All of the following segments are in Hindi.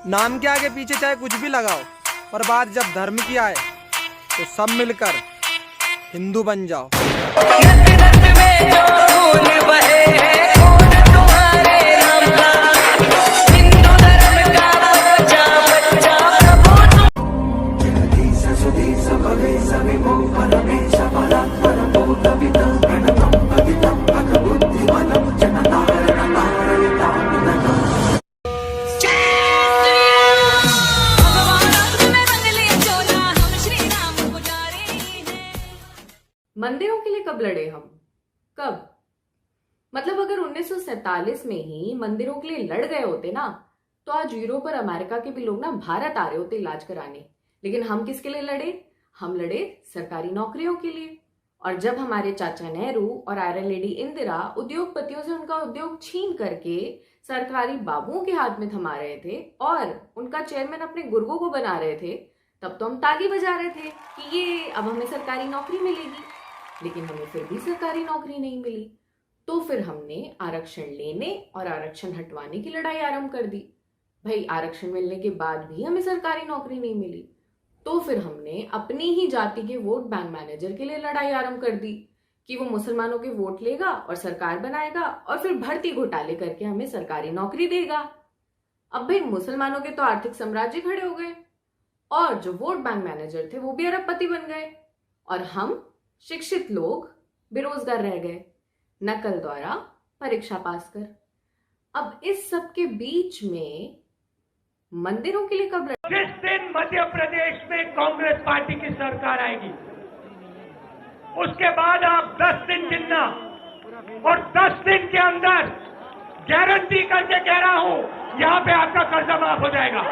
नाम के आगे पीछे चाहे कुछ भी लगाओ, पर बात जब धर्म की आए तो सब मिलकर हिंदू बन जाओ। मंदिरों के लिए कब लड़े हम? कब? मतलब अगर 1947 में ही मंदिरों के लिए लड़ गए होते ना, तो आज यूरोप और अमेरिका के भी लोग ना भारत आ रहे होते इलाज कराने। लेकिन हम किसके लिए लड़े? हम लड़े सरकारी नौकरियों के लिए। और जब हमारे चाचा नेहरू और आयरन लेडी इंदिरा उद्योगपतियों से उनका उद्योग छीन करके सरकारी बाबुओं के हाथ में थमा रहे थे और उनका चेयरमैन अपने गुर्गों को बना रहे थे, तब तो हम ताली बजा रहे थे कि ये अब हमें सरकारी नौकरी मिलेगी। लेकिन हमें फिर भी सरकारी नौकरी नहीं मिली। तो फिर हमने आरक्षण लेने और आरक्षण हटवाने की लड़ाई आरंभ कर दी। भाई आरक्षण मिलने के बाद भी हमें सरकारी नौकरी नहीं मिली, तो फिर हमने अपनी ही जाति के वोट बैंक मैनेजर के लिए लड़ाई आरंभ कर दी कि वो मुसलमानों के वोट लेगा और सरकार बनाएगा और फिर भर्ती घोटाले करके हमें सरकारी नौकरी देगा। अब भाई मुसलमानों के तो आर्थिक साम्राज्य खड़े हो गए और जो वोट बैंक मैनेजर थे वो भी अरबपति बन गए और हम शिक्षित लोग बेरोजगार रह गए नकल द्वारा परीक्षा पास कर। अब इस सब के बीच में मंदिरों के लिए कब जिस दिन मध्य प्रदेश में कांग्रेस पार्टी की सरकार आएगी, उसके बाद आप 10 दिन गिनना और 10 दिन के अंदर गारंटी करके कह रहा हूं, यहां पे आपका कर्जा माफ हो जाएगा।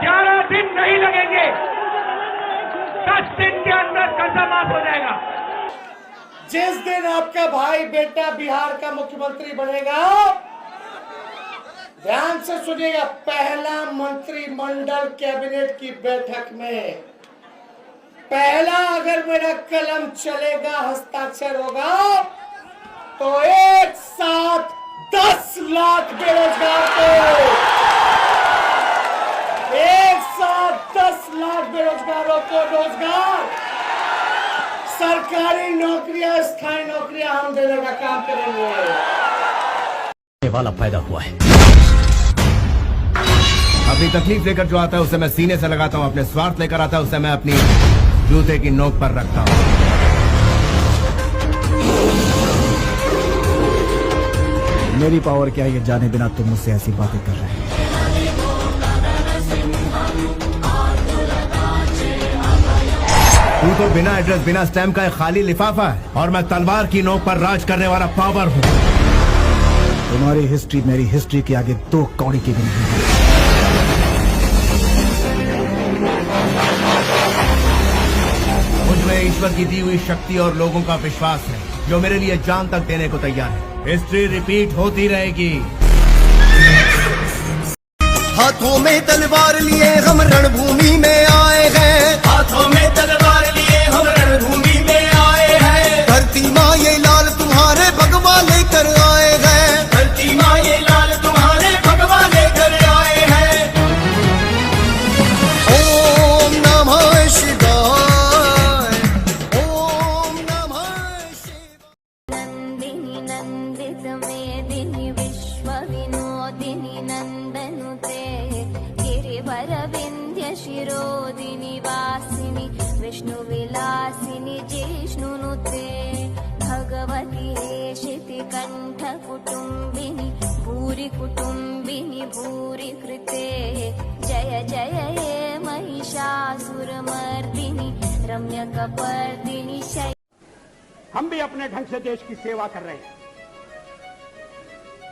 11 दिन नहीं लगेंगे, 10 दिन के अंदर कर्जा माफ हो जाएगा। जिस दिन आपका भाई बेटा बिहार का मुख्यमंत्री बनेगा, ध्यान से सुनिएगा, पहला मंत्रिमंडल कैबिनेट की बैठक में पहला अगर मेरा कलम चलेगा, हस्ताक्षर होगा, तो एक साथ 10 लाख बेरोजगार को, एक साथ 10 लाख बेरोजगारों को रोजगार, सरकारी नौकरियां, स्थायी नौकरियां हम देने का काम करेंगे। वाला फायदा हुआ है। अपनी तकलीफ लेकर जो आता है उसे मैं सीने से लगाता हूँ, अपने स्वार्थ लेकर आता है उसे मैं अपनी जूते की नोक पर रखता हूँ। मेरी पावर क्या है ये जाने बिना तुम मुझसे ऐसी बातें कर रहे हैं। तू तो बिना एड्रेस बिना स्टैम्प का एक खाली लिफाफा है और मैं तलवार की नोक पर राज करने वाला पावर हूँ। तुम्हारी हिस्ट्री मेरी हिस्ट्री के आगे 2 कौड़ी की भी नहीं है। मुझमें ईश्वर की दी हुई शक्ति और लोगों का विश्वास है जो मेरे लिए जान तक देने को तैयार है। हिस्ट्री रिपीट होती रहेगी। हाथों में तलवार लिए हम रणभूमि में आए हैं, हाथों में तलवार लिए हम रणभूमि में आए हैं। धरती माँ ये लाल तुम्हारे भगवा लेकर आए हैं, धरती माँ ये लाल तुम्हारे भगवा लेकर आए हैं। ओम नमः शिवाय, ओम नमः शिवाय। नंदिनी नंदित मेदिनी विश्व विनोदिनी नंदनुते गिरिवर विंध्य शिरोदिनी वासिनी विष्णु विलासिनी जिष्णुनुते भगवती हेशिति कंठ कुटुंबिनी भूरि कुटुंबिनी भूरि कृते जय जय हे महिषासुर मर्दिनी रम्य कपर्दिनी शै। हम भी अपने ढंग से देश की सेवा कर रहे हैं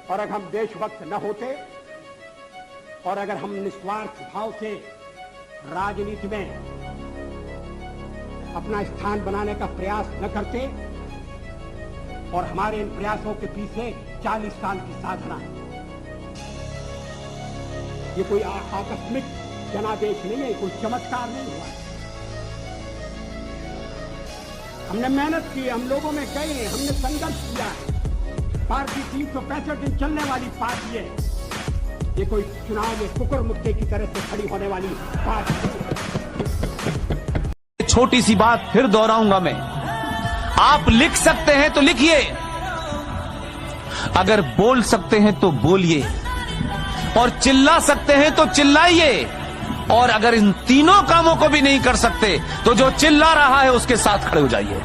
और अगर हम देशभक्त न होते और अगर हम निस्वार्थ भाव से राजनीति में अपना स्थान बनाने का प्रयास न करते और हमारे इन प्रयासों के पीछे 40 साल की साधना है। ये कोई आकस्मिक जनादेश नहीं है, कोई चमत्कार नहीं हुआ है। हमने मेहनत की, हम लोगों में गए, हमने संघर्ष किया है। पार्टी 365 दिन चलने वाली पार्टी है। ये कोई चुनाव में कुकुर मुक्के की तरह से खड़ी होने वाली बात। छोटी सी बात फिर दोहराऊंगा मैं, आप लिख सकते हैं तो लिखिए, अगर बोल सकते हैं तो बोलिए, और चिल्ला सकते हैं तो चिल्लाइए, और अगर इन तीनों कामों को भी नहीं कर सकते तो जो चिल्ला रहा है उसके साथ खड़े हो जाइए।